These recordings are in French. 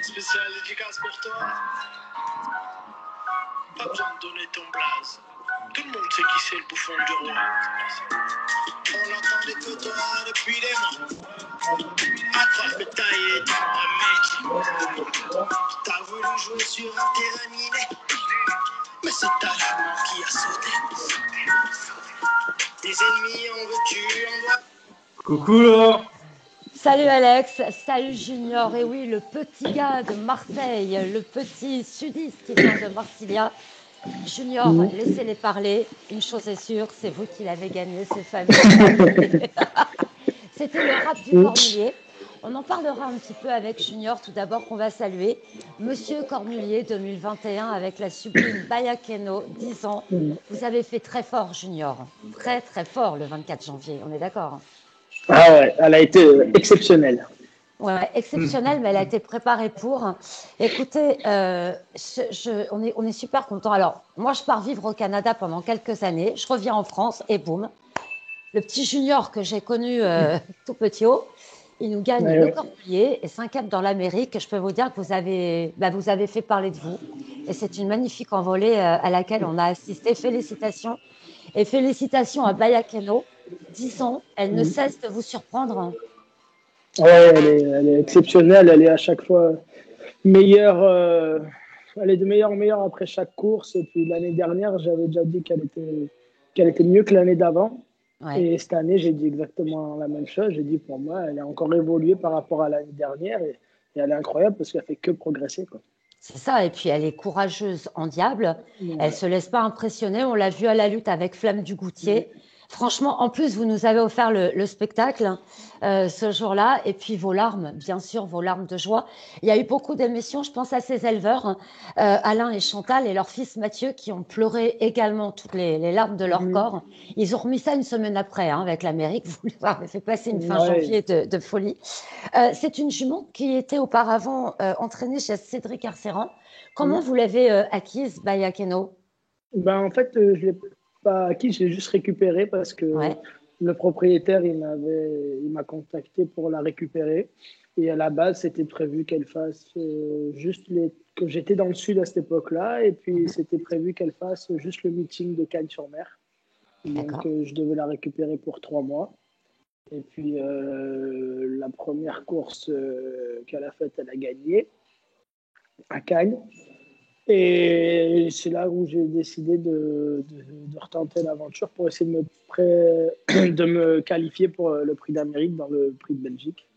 spéciale dédicace pour toi. Pas besoin de donner ton blaze. Tout le monde sait qui c'est le bouffon du roi. On l'entendait que toi depuis des mois. Accroche le taillé dans un métier. T'as voulu jouer sur un terrain miné, mais c'est ta jument qui a sauté. Tes ennemis en veux-tu, en doit. Coucou Laure. Salut Alex, salut Junior, et oui, le petit gars de Marseille, le petit sudiste qui vient de Marsilia. Junior, laissez-les parler, une chose est sûre, c'est vous qui l'avez gagné, c'est fameux. C'était le rap du Cornulier. On en parlera un petit peu avec Junior, tout d'abord qu'on va saluer Monsieur Cornulier 2021 avec la sublime Bayakeno, 10 ans. Vous avez fait très fort Junior, très très fort le 24 janvier, on est d'accord? Ah ouais, elle a été exceptionnelle. Ouais, exceptionnelle, mais elle a été préparée pour. Écoutez, on est super contents. Alors, moi, je pars vivre au Canada pendant quelques années. Je reviens en France et boum, le petit Junior que j'ai connu tout petit haut, il nous gagne le Cornulier et 5e dans l'Amérique. Je peux vous dire que vous avez fait parler de vous. Et c'est une magnifique envolée à laquelle on a assisté. Félicitations. Et félicitations à Bayakeno. 10 ans, elle ne cesse de vous surprendre. Ouais, elle est exceptionnelle. Elle est à chaque fois meilleure. Elle est de meilleure en meilleure après chaque course. Et puis l'année dernière, j'avais déjà dit qu'elle était mieux que l'année d'avant. Ouais. Et cette année, j'ai dit exactement la même chose. J'ai dit pour moi, elle a encore évolué par rapport à l'année dernière. Et elle est incroyable parce qu'elle fait que progresser, quoi. C'est ça, et puis elle est courageuse en diable, elle se laisse pas impressionner, on l'a vu à la lutte avec Flamme du Goutier. Franchement, en plus, vous nous avez offert le spectacle ce jour-là, et puis vos larmes, bien sûr, vos larmes de joie. Il y a eu beaucoup d'émissions, je pense à ces éleveurs, Alain et Chantal et leur fils Mathieu, qui ont pleuré également toutes les larmes de leur corps. Ils ont remis ça une semaine après, avec l'Amérique, vous avez fait passer une fin janvier de folie. C'est une jument qui était auparavant entraînée chez Cédric Arceran. Comment vous l'avez acquise, Bayakeno? En fait, je ne l'ai pas acquise, je l'ai juste récupérée parce que le propriétaire il m'a contacté pour la récupérer. Et à la base, c'était prévu qu'elle fasse que j'étais dans le sud à cette époque-là. Et puis, c'était prévu qu'elle fasse juste le meeting de Cagnes-sur-Mer. Donc, je devais la récupérer pour 3 mois. Et puis, la première course qu'elle a faite, elle a gagné à Cannes. Et c'est là où j'ai décidé de retenter l'aventure pour essayer de me qualifier pour le prix d'Amérique dans le prix de Belgique.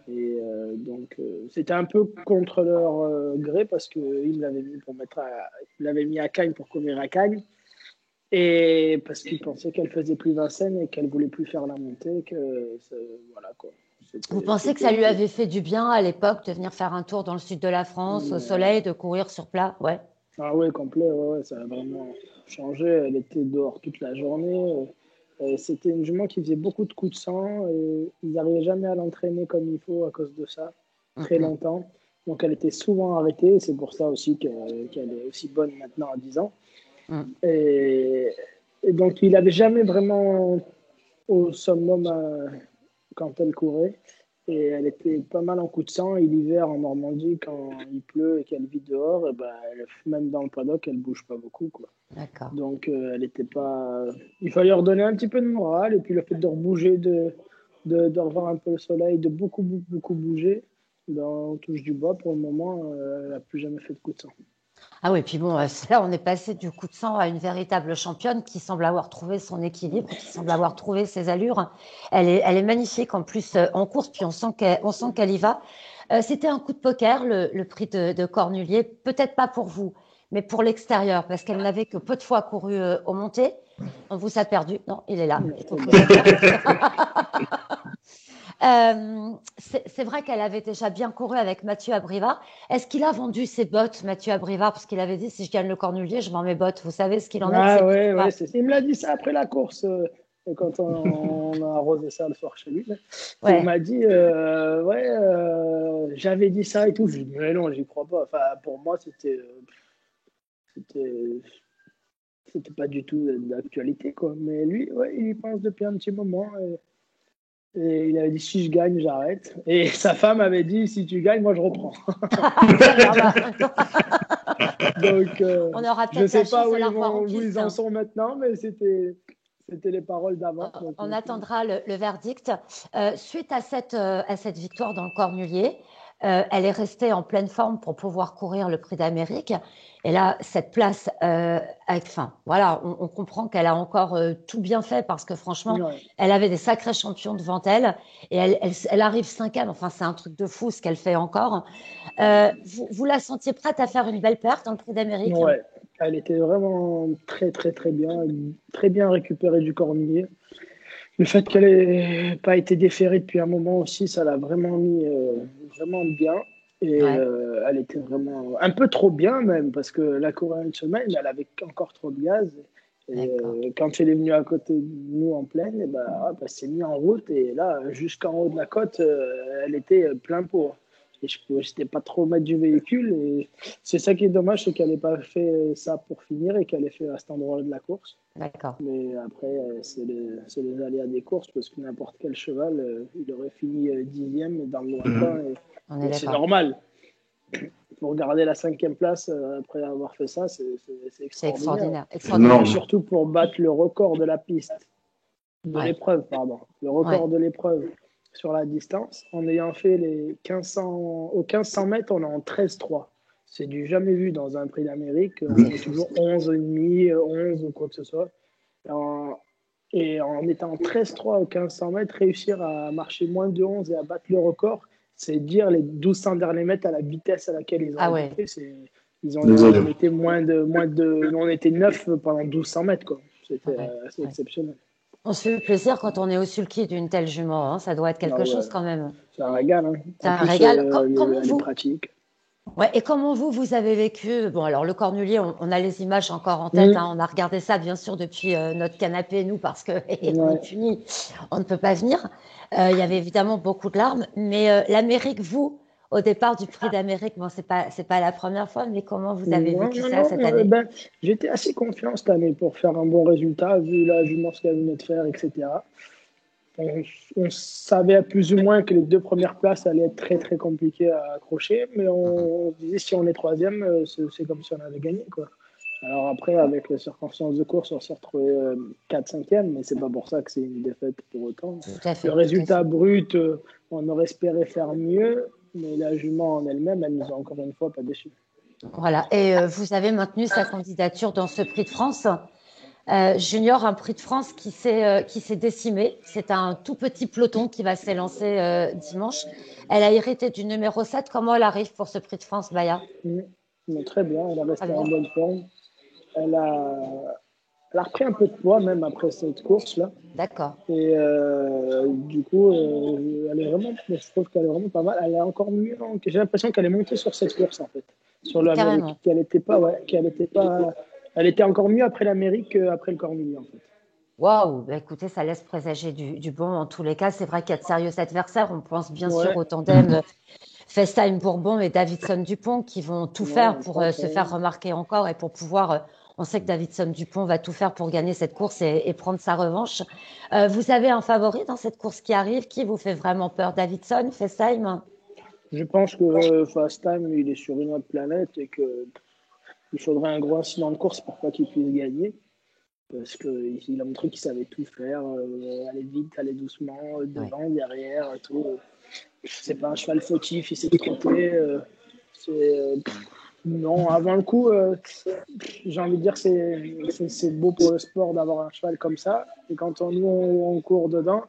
Et donc, c'était un peu contre leur gré parce qu'ils l'avaient mis à Cannes pour courir à Cannes. Et parce qu'ils pensaient qu'elle faisait plus Vincennes et qu'elle voulait plus faire la montée, voilà quoi. Vous pensez que ça lui avait fait du bien à l'époque de venir faire un tour dans le sud de la France, au soleil, de courir sur plat? Ouais. Ah ouais, complet, ouais, ça a vraiment changé. Elle était dehors toute la journée. C'était une jument qui faisait beaucoup de coups de sang. Et ils n'arrivaient jamais à l'entraîner comme il faut à cause de ça, très longtemps. Donc elle était souvent arrêtée. C'est pour ça aussi qu'elle est aussi bonne maintenant à 10 ans. Et donc il n'avait jamais vraiment au summum quand elle courait. Et elle était pas mal en coup de sang. Et l'hiver en Normandie, quand il pleut et qu'elle vit dehors, et même dans le paddock, elle bouge pas beaucoup, quoi. Donc elle était pas. Il fallait leur donner un petit peu de morale. Et puis le fait de rebouger, de revoir un peu le soleil, de beaucoup bouger, on touche du bois. Pour le moment, elle n'a plus jamais fait de coup de sang. Ah oui, puis bon, là, on est passé du coup de sang à une véritable championne qui semble avoir trouvé son équilibre, qui semble avoir trouvé ses allures. Elle est magnifique en plus en course, puis on sent qu'elle y va. C'était un coup de poker, le prix de Cornulier. Peut-être pas pour vous, mais pour l'extérieur, parce qu'elle n'avait que peu de fois couru au montées. On vous a perdu. Non, il est là. C'est vrai qu'elle avait déjà bien couru avec Mathieu Abrivard. Est-ce qu'il a vendu ses bottes, Mathieu Abrivard, parce qu'il avait dit si je gagne le Cornulier, je vends mes bottes. Vous savez ce qu'il en est de ses bottes? Il me l'a dit ça après la course, quand on a arrosé ça le soir chez lui. Il m'a dit j'avais dit ça et tout. Je lui ai dit mais non, j'y crois pas. Enfin, pour moi, c'était pas du tout d'actualité, quoi. Mais lui, il y pense depuis un petit moment. Et il avait dit, si je gagne, j'arrête. Et sa femme avait dit, si tu gagnes, moi, je reprends. Donc, On aura je ne peut-être sais la pas chance où de la revoir en où ils piste. en sont maintenant, mais c'était les paroles d'avant. On attendra le verdict. Suite à cette victoire dans le Cornulier, elle est restée en pleine forme pour pouvoir courir le Prix d'Amérique. Et là, cette place, voilà, on comprend qu'elle a encore tout bien fait parce que franchement, Ouais. elle avait des sacrés champions devant elle et elle arrive cinquième. Enfin, c'est un truc de fou ce qu'elle fait encore. Vous la sentiez prête à faire une belle perte dans le Prix d'Amérique? Ouais, elle était vraiment très, très, très bien récupérée du Cornulier. Le fait qu'elle n'ait pas été déférée depuis un moment aussi, ça l'a vraiment mis vraiment bien. Et Ouais, elle était vraiment un peu trop bien même, parce que la couronne une semaine, elle avait encore trop de gaz. Et d'accord. quand elle est venue à côté de nous en plaine, et ben, hop, elle s'est mise en route. Et là, jusqu'en haut de la côte, elle était plein pot. Et je n'étais pas trop maître du véhicule. Et c'est ça qui est dommage, c'est qu'elle n'ait pas fait ça pour finir et qu'elle ait fait à cet endroit-là de la course. D'accord. Mais après, c'est les aléas des courses, parce que n'importe quel cheval, il aurait fini dixième dans le lointain. On est Et c'est d'accord. normal. Pour garder la cinquième place après avoir fait ça, c'est C'est extraordinaire. extraordinaire. Et Extraordinaire. surtout pour battre le record de la piste, de Ouais, l'épreuve, pardon. Le ouais. record de l'épreuve sur la distance, en ayant fait les 1500, aux 1500 mètres, on est en 13,3. C'est du jamais vu dans un prix d'Amérique. On est toujours 11,5, 11 ou quoi que ce soit. Et en étant 13,3 aux 1500 mètres, réussir à marcher moins de 11 et à battre le record, c'est dire les 1200 derniers mètres à la vitesse à laquelle ils ont Ah été ouais. faits. On était on était 9 pendant 1200 mètres, quoi. C'était Ouais, assez ouais. exceptionnel. On se fait plaisir quand on est au sulky d'une telle jument, hein. Ça doit être Ah quelque ouais, chose quand même. c'est un régal, hein. C'est En un plus, régal. Comment elle est vous? pratique. Ouais, et comment vous avez vécu? Bon, alors le Cornulier, on a les images encore en tête, hein. Mmh. On a regardé ça bien sûr depuis notre canapé, nous, parce que on est Ouais. punis, on ne peut pas venir. Il y avait évidemment beaucoup de larmes, mais l'Amérique, vous, au départ du Prix d'Amérique, bon, c'est pas la première fois, mais comment vous avez Non, vécu non, ça non. cette année? Ben, j'étais assez confiant cette année pour faire un bon résultat, vu la jument ce qu'elle venait de faire, etc. On, on savait plus ou moins que les deux premières places allaient être très très compliquées à accrocher, mais on se disait si on est troisième, c'est comme si on avait gagné, quoi. Alors après, avec les circonstances de course, on s'est retrouvé 4-5e, mais c'est pas pour ça que c'est une défaite pour autant. Tout à Le fait, tout à résultat fait. brut, on aurait espéré faire mieux, mais la jument en elle-même, elle nous a encore une fois pas déçus. Voilà. Et vous avez maintenu sa candidature dans ce Prix de France. Junior, un Prix de France qui s'est décimé. C'est un tout petit peloton qui va s'élancer dimanche. Elle a hérité du numéro 7. Comment elle arrive pour ce Prix de France, Baya? Mais très bien, elle est Très restée en bien. bonne forme. Elle a, elle a repris un peu de poids même après cette course-là. D'accord. Et du coup, je trouve qu'elle est vraiment pas mal. Elle est encore mieux. J'ai l'impression qu'elle est montée sur cette course en fait, sur l'Amérique. Carrément. Elle était encore mieux après l'Amérique qu'après le Cornulier en fait. Waouh. Bah, écoutez, ça laisse présager du bon en tous les cas. C'est vrai qu'il y a de sérieux adversaires. On pense bien sûr Ouais, au tandem FaceTime Bourbon et Davidson Dupont qui vont tout ouais, faire entre pour autres. se faire remarquer encore et pour pouvoir. On sait que Davidson Dupont va tout faire pour gagner cette course et prendre sa revanche. Vous avez un favori dans cette course qui arrive? Qui vous fait vraiment peur? Davidson, FaceTime? Je pense que Fast Time, il est sur une autre planète et que il faudrait un gros incident de course pour pas qu'il puisse gagner. Parce qu'il a montré qu'il savait tout faire, aller vite, aller doucement, Ouais. devant, derrière, tout. C'est pas un cheval fautif, il s'est trompé. Non, avant le coup, j'ai envie de dire c'est beau pour le sport d'avoir un cheval comme ça. Et quand on court dedans,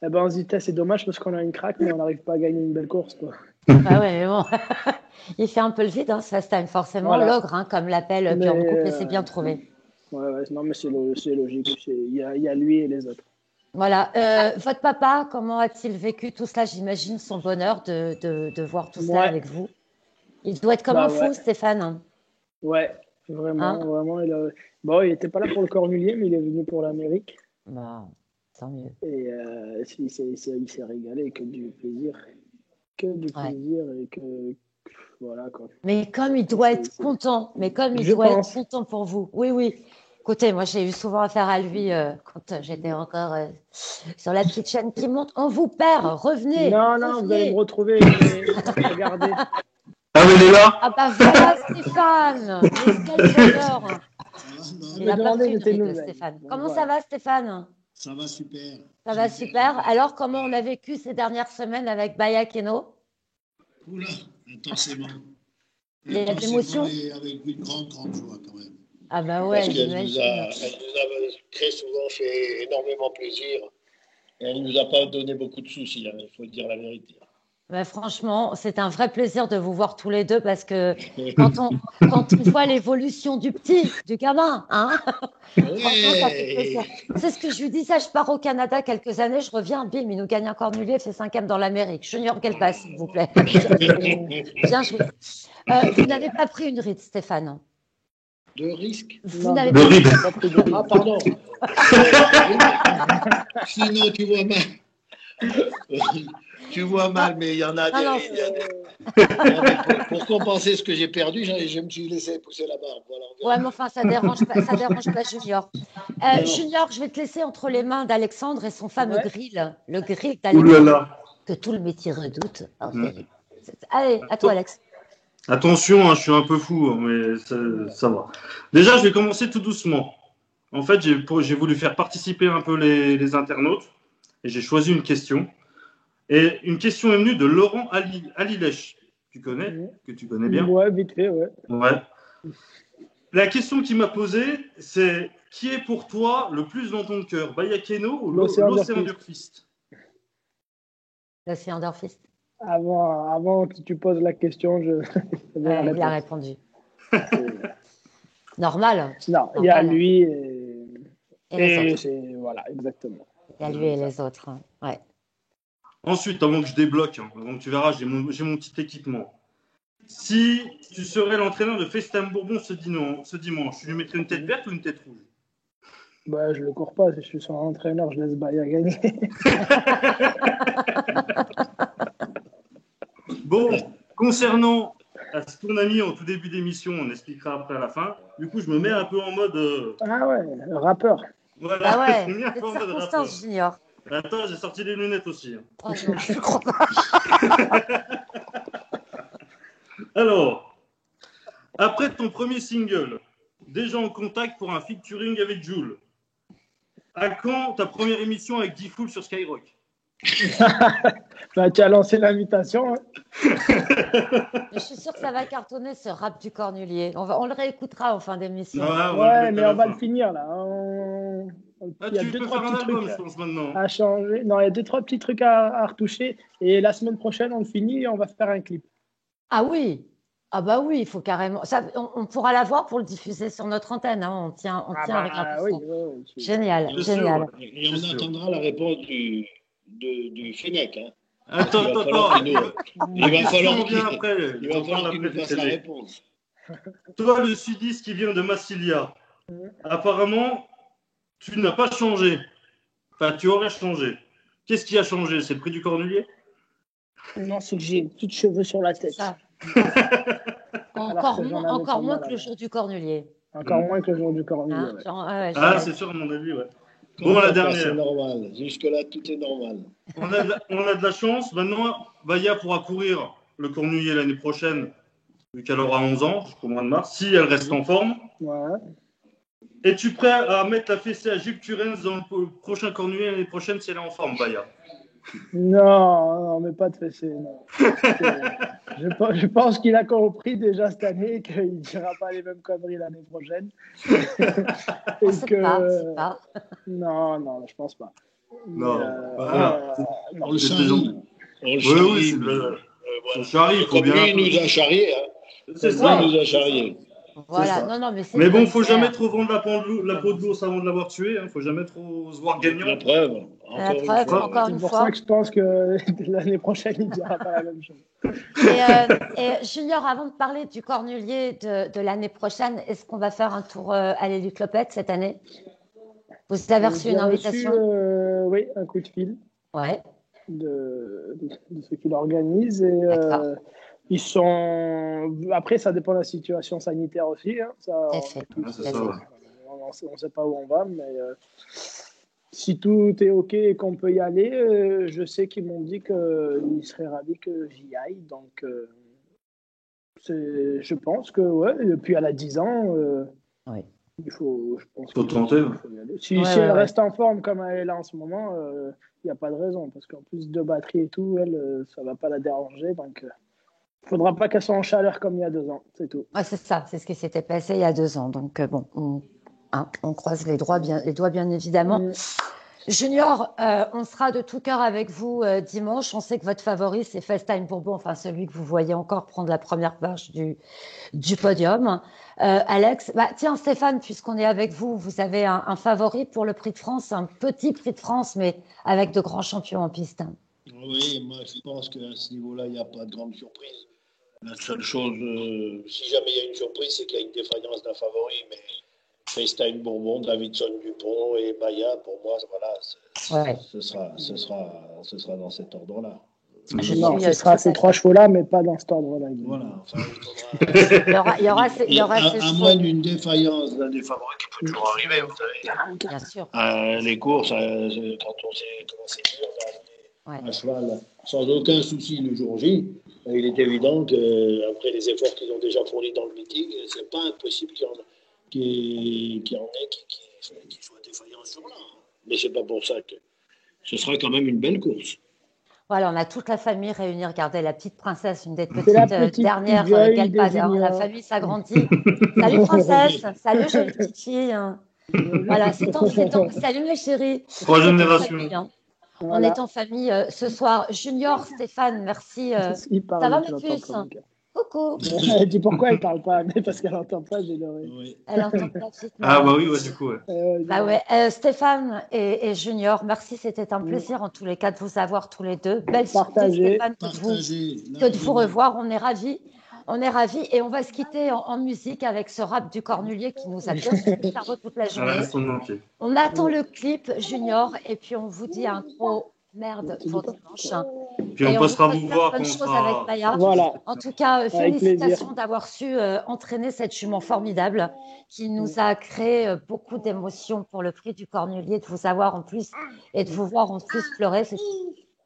eh ben, on se dit, c'est dommage parce qu'on a une craque, mais on n'arrive pas à gagner une belle course, quoi. Ah ouais, mais bon, il fait un peu le vide, hein, ce Fast Time, forcément. Voilà. L'ogre, hein, comme l'appelle Mais Pierre Couple, et c'est bien trouvé. ouais, non, mais c'est logique. Il y a lui et les autres. Voilà. Votre papa, comment a-t-il vécu tout cela? J'imagine son bonheur de voir tout cela Ouais, avec vous. Il doit être comme un bah fou, ouais. Stéphane. Ouais, Hein? vraiment. Bon, il n'était pas là pour le Cornulier, mais il est venu pour l'Amérique. Bah, tant mieux. Et il s'est régalé, que du plaisir. Que du Ouais. plaisir et voilà quoi. Mais comme il Et doit être content, mais comme il Je doit être pense. content pour vous. Oui, oui. Écoutez, moi, j'ai eu souvent affaire à lui quand j'étais encore sur la petite chaîne qui monte. On vous perd, revenez. Non, vous allez me retrouver. Regardez. Ah, mais il est là. Ah bah voilà, Stéphane, les skydivers. Il a pas pris une ride, Stéphane. Comment ça va, Stéphane? Ça va super. Ça va super. Alors, comment on a vécu ces dernières semaines avec Baya Keno? Oula, intensément. Il y a de l'émotion? Et avec une grande joie quand même. Ah bah ouais, Parce qu'elle j'imagine. elle nous a très souvent fait énormément plaisir. Et elle ne nous a pas donné beaucoup de soucis, hein, il faut dire la vérité. Bah, franchement, c'est un vrai plaisir de vous voir tous les deux parce que quand on voit l'évolution du gamin, hein, franchement, ça fait plaisir. C'est ce que je lui dis, ça, je pars au Canada quelques années, je reviens, bim, il nous gagne un cornulier, fait 5e dans l'Amérique. Junior Gelbas, s'il vous plaît. Bien joué. Vous n'avez pas pris une ride, Stéphane? De risque? Vous n'avez pas pris de ride. Ah, pardon. Sinon, tu vois mal. Tu vois mal, mais il y en a pour compenser ce que j'ai perdu, je me suis laissé pousser la barbe. Voilà, ouais, mais enfin, ça dérange pas Junior. Junior, je vais te laisser entre les mains d'Alexandre et son fameux grill, le grill d'Alexandre, que tout le métier redoute. Allez, à toi, Alex. Attention, hein, je suis un peu fou, mais ça va. Déjà, je vais commencer tout doucement. En fait, j'ai voulu faire participer un peu les internautes et j'ai choisi une question. Et une question est venue de Laurent Alilèche. Que tu connais bien. Ouais, vite fait, ouais. La question qu'il m'a posée, c'est qui est pour toi le plus dans ton cœur, Baya Keno ou l'Océan Durfist? L'Océan Durfist. Avant que tu poses la question, il a répondu. Normal. Non, il y a lui et voilà, exactement. Il y a lui et les autres. Hein. Ouais. Ensuite, avant que je débloque, avant que tu verras, j'ai mon petit équipement. Si tu serais l'entraîneur de FaceTime Bourbon ce dimanche, tu lui mettrais une tête verte ou une tête rouge? Bah, je le cours pas, si je suis son entraîneur, je laisse Baya gagner. Bon, concernant ton ami en tout début d'émission, on expliquera après à la fin. Du coup, je me mets un peu en mode... Ah ouais, rappeur. Voilà, ah ouais, c'est circonstance, Junior. Attends, j'ai sorti les lunettes aussi. Oh non, je crois pas. Alors, après ton premier single, déjà en contact pour un featuring avec Jul. À quand ta première émission avec D-Fool sur Skyrock? Bah, tu as lancé l'invitation. Hein. Je suis sûre que ça va cartonner ce rap du Cornulier. On le réécoutera en fin d'émission. Ouais, mais on va le finir là. Il y a 2-3 petits trucs je pense, maintenant. À changer. Non, il y a 2-3 petits trucs à retoucher. Et la semaine prochaine, on le finit et on va faire un clip. Ah oui. Ah bah oui, il faut carrément. Ça, on pourra la voir pour le diffuser sur notre antenne. Hein. On tient à rien pour ça. Oui. Génial. Et on attendra la réponse du Fennec. Hein. Attends. Il va falloir qu'il nous fasse la réponse. Toi, le sudiste qui vient de Massilia, apparemment, tu n'as pas changé. Enfin, tu aurais changé. Qu'est-ce qui a changé? C'est le prix du cornulier? Non, c'est que j'ai plus de cheveux sur la tête. Ça. Encore moins que le jour du cornulier. Encore moins que le jour du cornulier. Hein, ouais. C'est sûr, à mon avis, ouais. Bon, la dernière. C'est normal. Jusque-là, tout est normal. On a de la chance. Maintenant, Baya pourra courir le cornulier l'année prochaine, vu qu'elle aura 11 ans, jusqu'au mois de mars, si elle reste en forme. Ouais. Es-tu prêt à mettre la fessée à Gilles Turens dans le prochain cornulier l'année prochaine si elle est en forme, Baya? Non, mais pas de fessée. Non. Je pense qu'il a compris déjà cette année qu'il ne dira pas les mêmes conneries l'année prochaine. Pas. Non, je pense pas. Non. On le charrie. Oui, on charrie. Comme lui, il nous a charriés. Hein. C'est ça. Il nous a charriés. Voilà, non, mais bon, faut jamais trop vendre la peau de l'ours avant de l'avoir tué. Faut jamais trop se voir gagnant. La preuve. Encore une fois. C'est pour ça que je pense que l'année prochaine, il ne dira pas la même chose. Et Junior, avant de parler du cornulier de l'année prochaine, est-ce qu'on va faire un tour à l'Élu Clopette cette année? Vous avez reçu une invitation? Oui, un coup de fil. Ouais. De ceux qui l'organisent. Et ils sont. Après, ça dépend de la situation sanitaire aussi. Hein. on sait pas où on va, mais si tout est OK et qu'on peut y aller, je sais qu'ils m'ont dit qu'ils seraient ravis que j'y aille. Donc, je pense que, ouais, et puis elle a 10 ans, Oui. je pense Faut qu'il tenter. faut y aller. Si elle reste en forme comme elle est là en ce moment, il n'y a pas de raison. Parce qu'en plus de batterie et tout, elle, ça ne va pas la déranger. Donc, il ne faudra pas qu'elle soit en chaleur comme il y a 2 ans. C'est tout. Ouais, c'est ça, c'est ce qui s'était passé il y a 2 ans. Donc, bon, on croise les doigts, bien évidemment. Junior, on sera de tout cœur avec vous dimanche. On sait que votre favori, c'est FaceTime Bourbon, enfin celui que vous voyez encore prendre la première marche du podium. Alex, tiens Stéphane, puisqu'on est avec vous, vous avez un favori pour le Prix de France, un petit Prix de France, mais avec de grands champions en piste. Oui, moi je pense qu'à ce niveau-là, il n'y a pas de grande surprise. La seule chose, si jamais il y a une surprise, c'est qu'il y a une défaillance d'un favori, mais FaceTime Bourbon, Davidson Dupont et Maya, pour moi, voilà, ce sera dans cet ordre-là. Non, ce sera ces 3 chevaux-là, mais pas dans cet ordre-là. Voilà. Enfin, il y aura ces à moins d'une défaillance d'un des favoris qui peut toujours arriver, vous savez. Bien sûr. Les courses, quand on sait comment c'est dur d'amener un cheval sans aucun souci le jour J, il est évident qu'après les efforts qu'ils ont déjà fournis dans le meeting, c'est pas impossible qu'il y en ait qui soient défaillants ce jour-là. Mais c'est pas pour ça que ce sera quand même une belle course. Voilà, on a toute la famille réunie. Regardez, la petite princesse, une des petites dernières galpades. La famille s'agrandit. Salut princesse, salut jolie petite fille. Voilà, c'est ton. Salut mes chéris. 3 générations. On est en famille ce soir. Junior, Stéphane, merci. Ça va mes puces? Coucou. Elle dit pourquoi elle parle pas, mais parce qu'elle n'entend pas, j'ai l'oreille. Oui. Elle entend pas. Du coup. Stéphane et Junior, merci, c'était un plaisir en tous les cas de vous avoir tous les deux. Belle surprise, Stéphane, que de vous revoir. On est ravis. Et on va se quitter en musique avec ce rap du Cornulier qui nous a bien suivi toute la journée. On attend le clip Junior et puis on vous dit un gros merde pour dimanche. Puis on passera vous voir quand on avec Maya. Voilà. En tout cas, félicitations d'avoir su entraîner cette jument formidable qui nous a créé beaucoup d'émotions pour le prix du Cornulier, de vous avoir en plus et de vous voir en plus pleurer.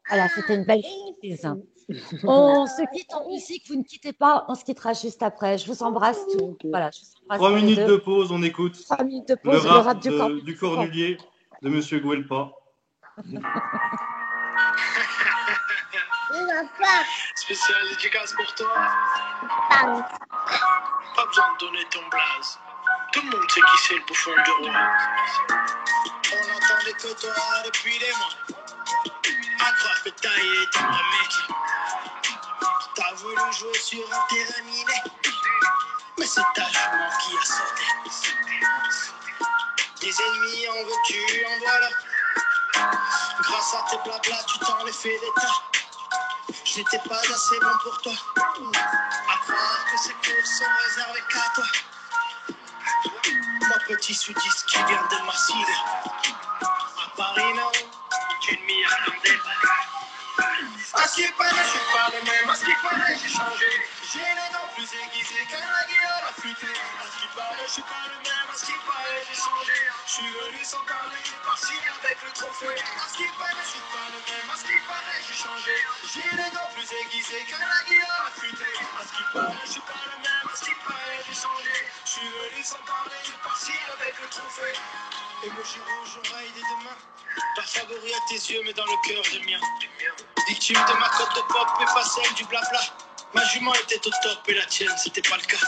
Voilà, c'était une belle surprise. On se quitte en musique, vous ne quittez pas, on se quittera juste après. Je vous embrasse tous. Voilà, 3 minutes de pause, on écoute 3 minutes de pause, le rap du Cornulier de Monsieur Guelpa. Spécial dédicace pour toi. Pas besoin de donner ton blaze. Tout le monde sait qui c'est le bouffon du roi. On n'entendait que toi depuis des mois. À croire que tailler est un métier. T'as voulu jouer sur un terrain miné, mais c'est ta jument qui a sauté. Des ennemis en veux-tu, en voilà. Grâce à tes blablas, tu t'en es fait des tas. Je n'étais pas assez bon pour toi. À croire que ces courses sont réservées qu'à toi. Moi, petit sudiste qui vient de Marseille. À Paris, non, tu ne m'y attendais pas. À ce qui paraît, je suis pas le même. À ce qui paraît, j'ai changé. J'ai les dents plus aiguisées qu'un aiguillon affûté. À ce qui paraît, je suis pas le même. À ce qui paraît, j'ai changé. Je suis venu sans parler, par-ci avec le trophée. À ce qui paraît, je suis pas le même. À ce qui paraît, j'ai changé. J'ai les dents plus aiguisées qu'un aiguillon affûté. À ce qui paraît, je suis pas le même. À ce qui paraît, j'ai changé. Je suis venu sans parler, par-ci avec le trophée. Émoji rouge, oreille des deux mains. Pas favori à tes yeux, mais dans le cœur des miens. Victime de ma cote de pop et pas celle du blabla. Ma jument était au top et la tienne, c'était pas le cas.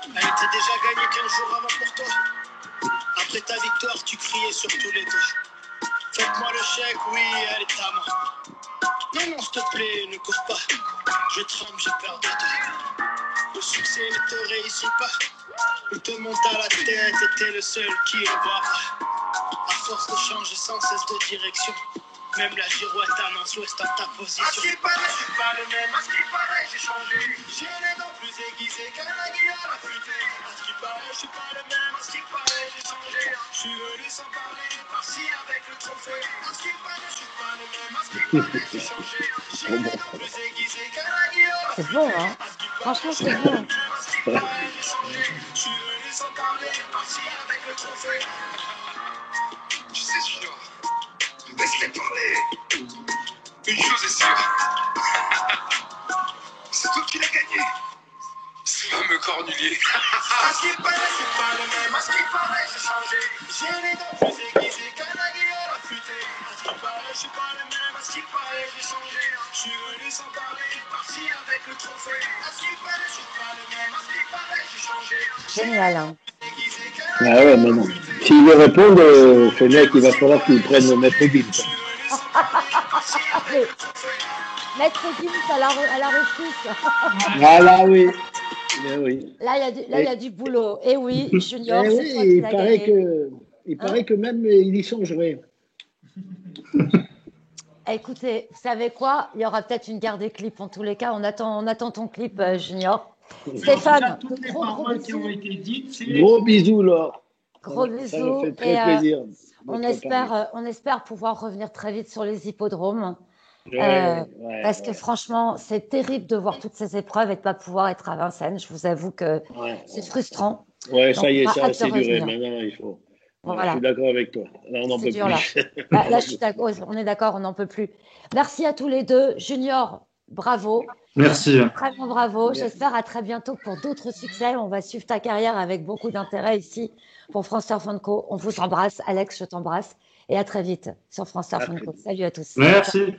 Elle était déjà gagnée 15 jours avant pour toi. Après ta victoire, tu criais sur tous les toits. Faites-moi le chèque, oui, elle est à moi. Non, s'il te plaît, ne cours pas. Je tremble, j'ai peur de toi. Le succès ne te réussit pas. Il te monte à la tête et t'es le seul qui le voit. À force de changer sans cesse de direction, même la girouette annonce l'ouest à ta position. À ce qui paraît, je suis pas le même. À ce qui paraît, j'ai changé. J'ai les dents plus aiguisées qu'un aiguillon affûté. À ce qui paraît, je suis pas le même. À ce qui paraît, j'ai changé. Je suis venu sans parler, par-ci avec le trophée. À ce qui paraît, je suis pas le même. À ce qui paraît, j'ai changé. J'ai les dents plus aiguisées qu'un aiguillon affûté. C'est bon, hein? Franchement, c'est bon. Tu sais, Junior, laisse-les parler. Une chose est sûre, c'est toi qui l'as gagné. Ce fameux cornulier. À ce qu'il paraît, c'est pas le même. À ce qu'il paraît, j'ai changé. J'ai les dents plus aiguisées qu'un aiguillon affûté. À ce qu'il paraît, je suis pas le même. À ce qu'il paraît, j'ai changé. Je suis venu sans parler, parti avec le trophée. À ce qu'il paraît, je suis pas le même. À ce qu'il paraît, j'ai changé. Génial. Hein. Ah ouais, mais non. S'ils lui répondent, Fenech, il va falloir qu'il prenne Maître Gims. Maître Gims à la refuse. Voilà, oui. Mais oui. Là, il y a du boulot. Et oui, Junior, oui, c'est toi qui l'as gagné. Il paraît que même il y songerait. Écoutez, vous savez quoi? Il y aura peut-être une guerre des clips en tous les cas. On attend ton clip, Junior. Stéphane, toutes les paroles qui ont été dites. Gros bisous, Laure. Gros bisous. Ça me fait très plaisir. On espère pouvoir revenir très vite sur les hippodromes. Parce que franchement, c'est terrible de voir toutes ces épreuves et de ne pas pouvoir être à Vincennes. Je vous avoue que c'est frustrant. Ouais, donc, ça y est, ça c'est duré. Maintenant, il faut. Voilà. Je suis d'accord avec toi. Là, on n'en peut dur, plus. Là, je suis d'accord. On est d'accord, on n'en peut plus. Merci à tous les deux. Junior, bravo. Merci. Vraiment bravo. J'espère à très bientôt pour d'autres succès. On va suivre ta carrière avec beaucoup d'intérêt ici pour France Surf & Co. On vous embrasse. Alex, je t'embrasse. Et à très vite sur France Surf & Co. Salut à tous. Merci.